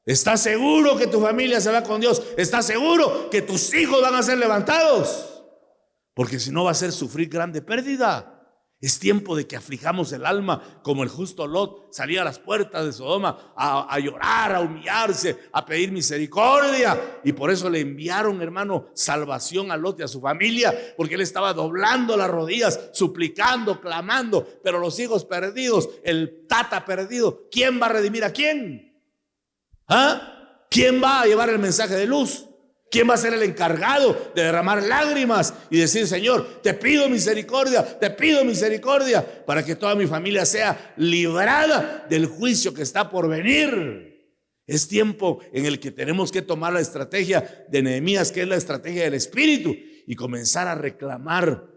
¿Estás seguro que tu familia se va con Dios? ¿Estás seguro que tus hijos van a ser levantados? Porque si no, va a ser sufrir grande pérdida. Es tiempo de que aflijamos el alma como el justo Lot salía a las puertas de Sodoma a llorar, a humillarse, a pedir misericordia. Y por eso le enviaron, hermano, salvación a Lot y a su familia, porque él estaba doblando las rodillas, suplicando, clamando. Pero los hijos perdidos, el tata perdido, ¿quién va a redimir a quién? ¿Ah? ¿Quién va a llevar el mensaje de luz? ¿Quién va a ser el encargado de derramar lágrimas y decir: Señor, te pido misericordia para que toda mi familia sea librada del juicio que está por venir? Es tiempo en el que tenemos que tomar la estrategia de Nehemías, que es la estrategia del Espíritu, y comenzar a reclamar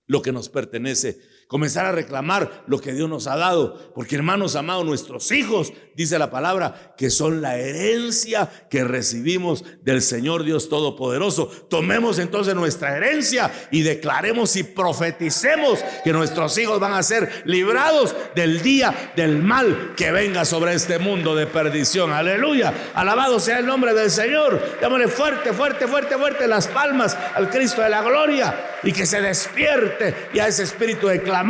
lo que nos pertenece. Comenzar a reclamar lo que Dios nos ha dado. Porque, hermanos amados, nuestros hijos, dice la palabra, que son la herencia que recibimos del Señor Dios Todopoderoso. Tomemos entonces nuestra herencia y declaremos y profeticemos que nuestros hijos van a ser librados del día del mal que venga sobre este mundo de perdición. Aleluya, alabado sea el nombre del Señor. Démosle fuerte, fuerte, fuerte, fuerte las palmas al Cristo de la gloria, y que se despierte ya ese espíritu de clamor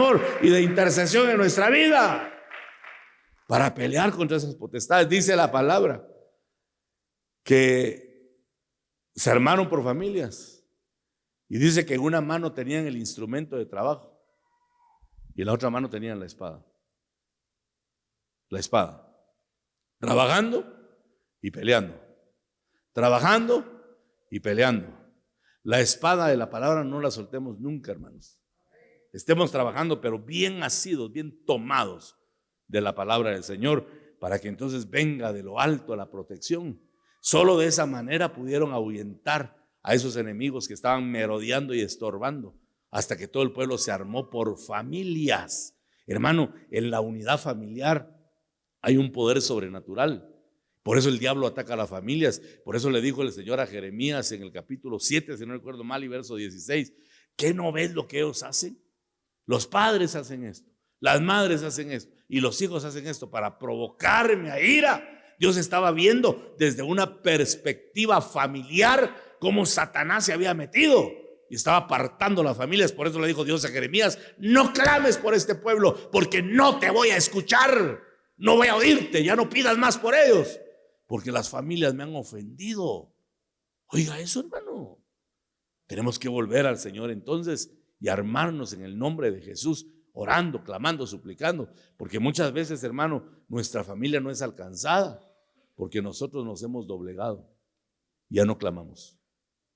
y de intercesión en nuestra vida para pelear contra esas potestades. Dice la palabra que se armaron por familias, y dice que en una mano tenían el instrumento de trabajo y en la otra mano tenían la espada. La espada, trabajando y peleando, trabajando y peleando. La espada de la palabra no la soltemos nunca, hermanos. Estemos trabajando, pero bien asidos, bien tomados de la palabra del Señor, para que entonces venga de lo alto la protección. Solo de esa manera pudieron ahuyentar a esos enemigos que estaban merodeando y estorbando, hasta que todo el pueblo se armó por familias. Hermano, en la unidad familiar hay un poder sobrenatural. Por eso el diablo ataca a las familias. Por eso le dijo el Señor a Jeremías en el capítulo 7, si no recuerdo mal, y verso 16: ¿qué no ves lo que ellos hacen? Los padres hacen esto, las madres hacen esto y los hijos hacen esto para provocarme a ira. Dios estaba viendo desde una perspectiva familiar cómo Satanás se había metido y estaba apartando las familias. Por eso le dijo Dios a Jeremías: no clames por este pueblo, porque no te voy a escuchar, no voy a oírte, ya no pidas más por ellos, porque las familias me han ofendido. Oiga eso, hermano. Tenemos que volver al Señor entonces y armarnos en el nombre de Jesús, orando, clamando, suplicando, porque muchas veces, hermano, nuestra familia no es alcanzada porque nosotros nos hemos doblegado. Ya no clamamos,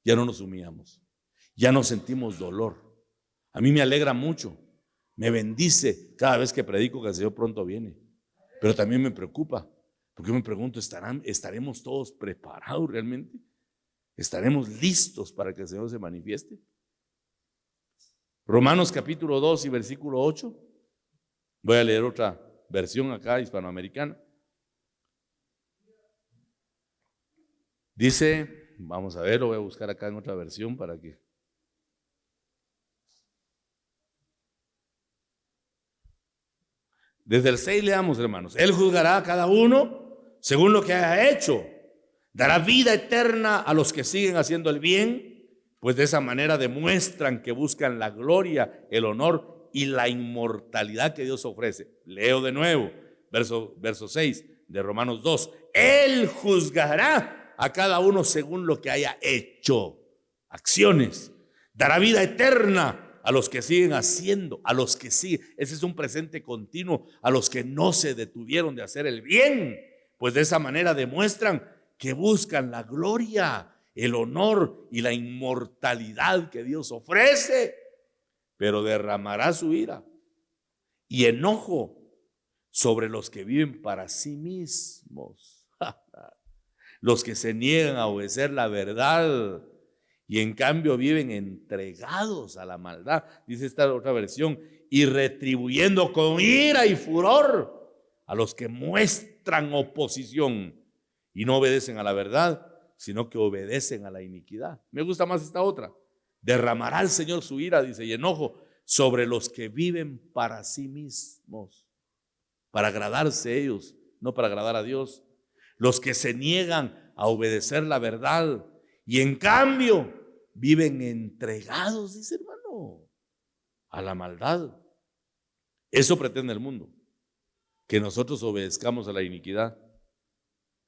ya no nos humillamos, ya no sentimos dolor. A mí me alegra mucho, me bendice cada vez que predico que el Señor pronto viene, pero también me preocupa, porque me pregunto: ¿estaremos todos preparados realmente? ¿Estaremos listos para que el Señor se manifieste? Romanos capítulo 2 y versículo 8. Voy a leer otra versión acá, hispanoamericana. Dice, vamos a ver, lo voy a buscar acá en otra versión para que... Desde el 6 leamos, hermanos. Él juzgará a cada uno según lo que haya hecho. Dará vida eterna a los que siguen haciendo el bien, pues de esa manera demuestran que buscan la gloria, el honor y la inmortalidad que Dios ofrece. Leo de nuevo, verso 6 de Romanos 2. Él juzgará a cada uno según lo que haya hecho. Acciones. Dará vida eterna a los que siguen haciendo, a los que siguen. Ese es un presente continuo, a los que no se detuvieron de hacer el bien, pues de esa manera demuestran que buscan la gloria, el honor y la inmortalidad que Dios ofrece. Pero derramará su ira y enojo sobre los que viven para sí mismos, los que se niegan a obedecer la verdad y en cambio viven entregados a la maldad. Dice esta otra versión: y retribuyendo con ira y furor a los que muestran oposición y no obedecen a la verdad, sino que obedecen a la iniquidad. Me gusta más esta otra. Derramará el Señor su ira, dice, y enojo sobre los que viven para sí mismos, para agradarse ellos, no para agradar a Dios. Los que se niegan a obedecer la verdad y en cambio viven entregados, dice hermano, a la maldad. Eso pretende el mundo, que nosotros obedezcamos a la iniquidad,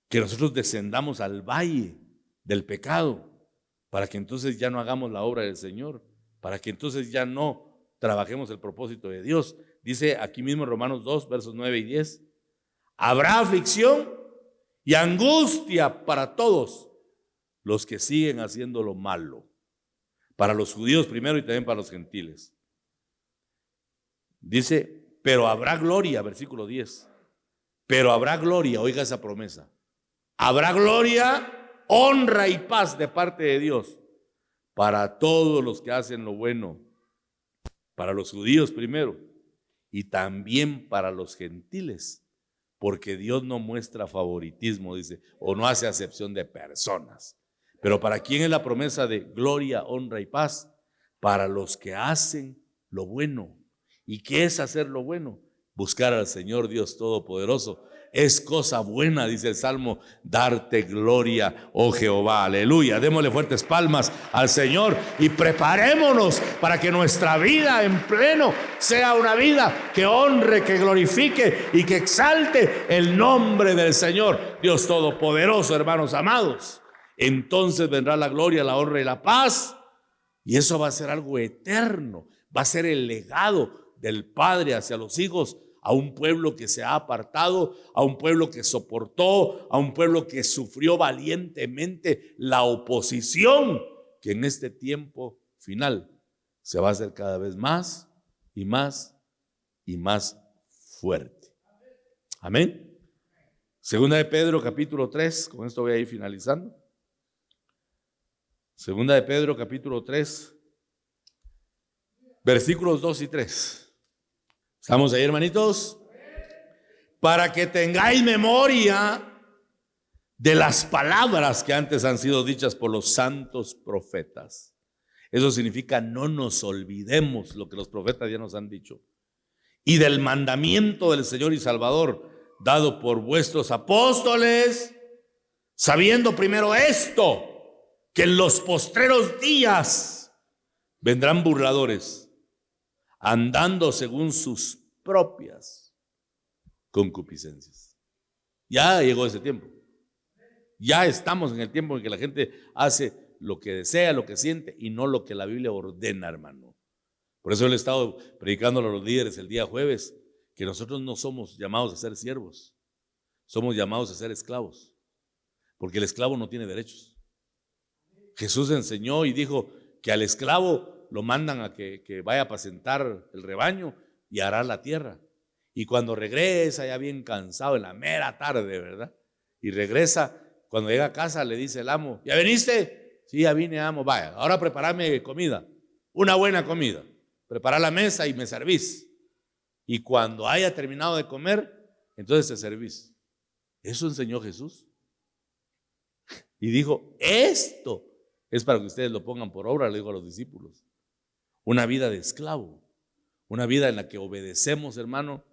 que nosotros descendamos al valle del pecado, para que entonces ya no hagamos la obra del Señor, para que entonces ya no trabajemos el propósito de Dios. Dice aquí mismo en Romanos 2, versos 9 y 10, habrá aflicción y angustia para todos los que siguen haciendo lo malo, para los judíos primero y también para los gentiles. Dice, pero habrá gloria, versículo 10, pero habrá gloria, oiga esa promesa, habrá gloria, honra y paz de parte de Dios para todos los que hacen lo bueno, para los judíos primero y también para los gentiles, porque Dios no muestra favoritismo, dice, o no hace acepción de personas. Pero ¿para quién es la promesa de gloria, honra y paz? Para los que hacen lo bueno. ¿Y qué es hacer lo bueno? Buscar al Señor Dios Todopoderoso. Es cosa buena, dice el Salmo, darte gloria, oh Jehová, aleluya. Démosle fuertes palmas al Señor y preparémonos para que nuestra vida en pleno sea una vida que honre, que glorifique y que exalte el nombre del Señor Dios Todopoderoso, hermanos amados. Entonces vendrá la gloria, la honra y la paz, y eso va a ser algo eterno, va a ser el legado del Padre hacia los hijos, a un pueblo que se ha apartado, a un pueblo que soportó, a un pueblo que sufrió valientemente la oposición, que en este tiempo final se va a hacer cada vez más y más y más fuerte. Amén. Segunda de Pedro capítulo 3, con esto voy a ir finalizando. Segunda de Pedro capítulo 3, versículos 2 y 3. ¿Estamos ahí, hermanitos? Para que tengáis memoria de las palabras que antes han sido dichas por los santos profetas. Eso significa no nos olvidemos lo que los profetas ya nos han dicho. Y del mandamiento del Señor y Salvador dado por vuestros apóstoles, sabiendo primero esto, que en los postreros días vendrán burladores, andando según sus propias concupiscencias. Ya llegó ese tiempo. Ya estamos en el tiempo en que la gente hace lo que desea, lo que siente y no lo que la Biblia ordena, hermano. Por eso yo le he estado predicando a los líderes el día jueves que nosotros no somos llamados a ser siervos, somos llamados a ser esclavos, porque el esclavo no tiene derechos. Jesús enseñó y dijo que al esclavo lo mandan a que vaya a apacentar el rebaño y arar la tierra. Y cuando regresa ya bien cansado en la mera tarde, ¿verdad? Y regresa, cuando llega a casa le dice el amo, ¿ya viniste? Sí, ya vine, amo, vaya, ahora preparame comida, una buena comida. Prepara la mesa y me servís. Y cuando haya terminado de comer, entonces te servís. Eso enseñó Jesús. Y dijo, esto es para que ustedes lo pongan por obra, le dijo a los discípulos. Una vida de esclavo, una vida en la que obedecemos, hermano,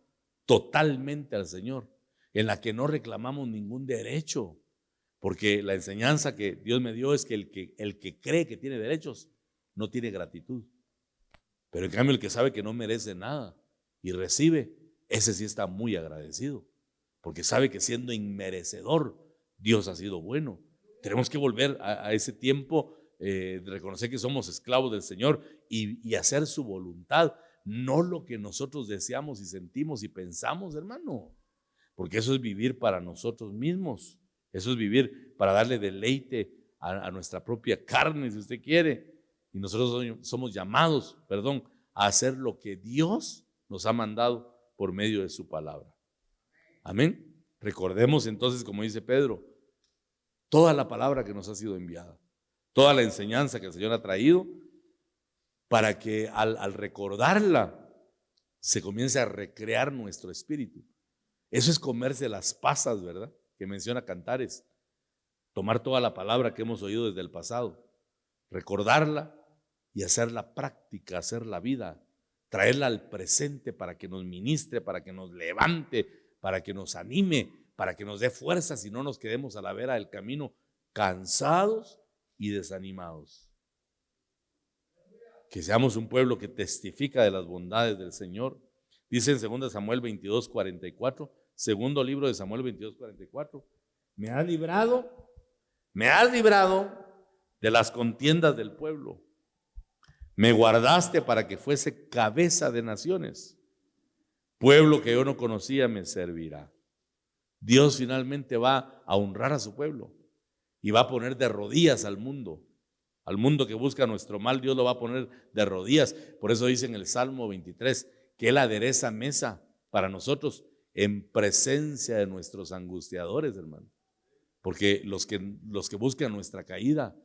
totalmente al Señor, en la que no reclamamos ningún derecho, porque la enseñanza que Dios me dio es que el que cree que tiene derechos no tiene gratitud, pero en cambio el que sabe que no merece nada y recibe, ese sí está muy agradecido, porque sabe que siendo inmerecedor, Dios ha sido bueno. Tenemos que volver a ese tiempo de reconocer que somos esclavos del Señor y hacer su voluntad, no lo que nosotros deseamos y sentimos y pensamos, hermano, porque eso es vivir para nosotros mismos, eso es vivir para darle deleite a nuestra propia carne, si usted quiere, y nosotros somos llamados, a hacer lo que Dios nos ha mandado por medio de su palabra. Amén. Recordemos entonces, como dice Pedro, toda la palabra que nos ha sido enviada, toda la enseñanza que el Señor ha traído, para que al recordarla se comience a recrear nuestro espíritu. Eso es comerse las pasas, ¿verdad? Que menciona Cantares. Tomar toda la palabra que hemos oído desde el pasado, recordarla y hacerla práctica, hacerla vida, traerla al presente para que nos ministre, para que nos levante, para que nos anime, para que nos dé fuerzas y no nos quedemos a la vera del camino cansados y desanimados. Que seamos un pueblo que testifica de las bondades del Señor. Dice en 2 Samuel 22:44, segundo libro de Samuel 22:44, me has librado de las contiendas del pueblo. Me guardaste para que fuese cabeza de naciones. Pueblo que yo no conocía me servirá. Dios finalmente va a honrar a su pueblo y va a poner de rodillas al mundo. Al mundo que busca nuestro mal, Dios lo va a poner de rodillas. Por eso dice en el Salmo 23 que Él adereza mesa para nosotros en presencia de nuestros angustiadores, hermano. Porque los que buscan nuestra caída,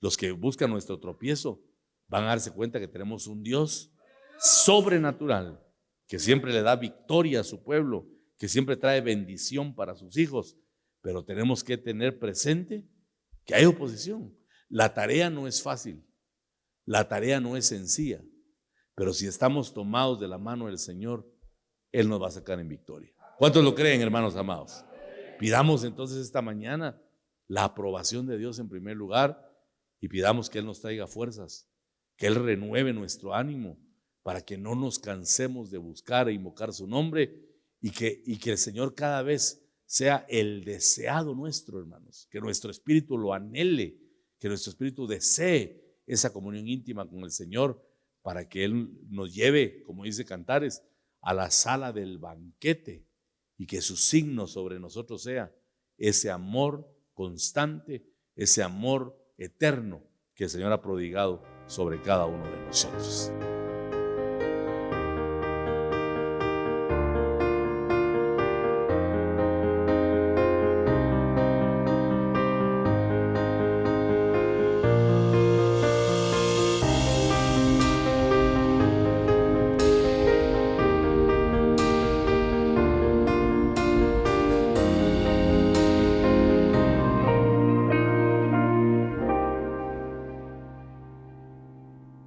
los que buscan nuestro tropiezo, van a darse cuenta que tenemos un Dios sobrenatural, que siempre le da victoria a su pueblo, que siempre trae bendición para sus hijos. Pero tenemos que tener presente que hay oposición. La tarea no es fácil, la tarea no es sencilla, pero si estamos tomados de la mano del Señor, Él nos va a sacar en victoria. ¿Cuántos lo creen, hermanos amados? Pidamos entonces esta mañana la aprobación de Dios en primer lugar y pidamos que Él nos traiga fuerzas, que Él renueve nuestro ánimo para que no nos cansemos de buscar e invocar su nombre y que el Señor cada vez sea el deseado nuestro, hermanos, que nuestro espíritu lo anhele, que nuestro espíritu desee esa comunión íntima con el Señor para que Él nos lleve, como dice Cantares, a la sala del banquete y que su signo sobre nosotros sea ese amor constante, ese amor eterno que el Señor ha prodigado sobre cada uno de nosotros.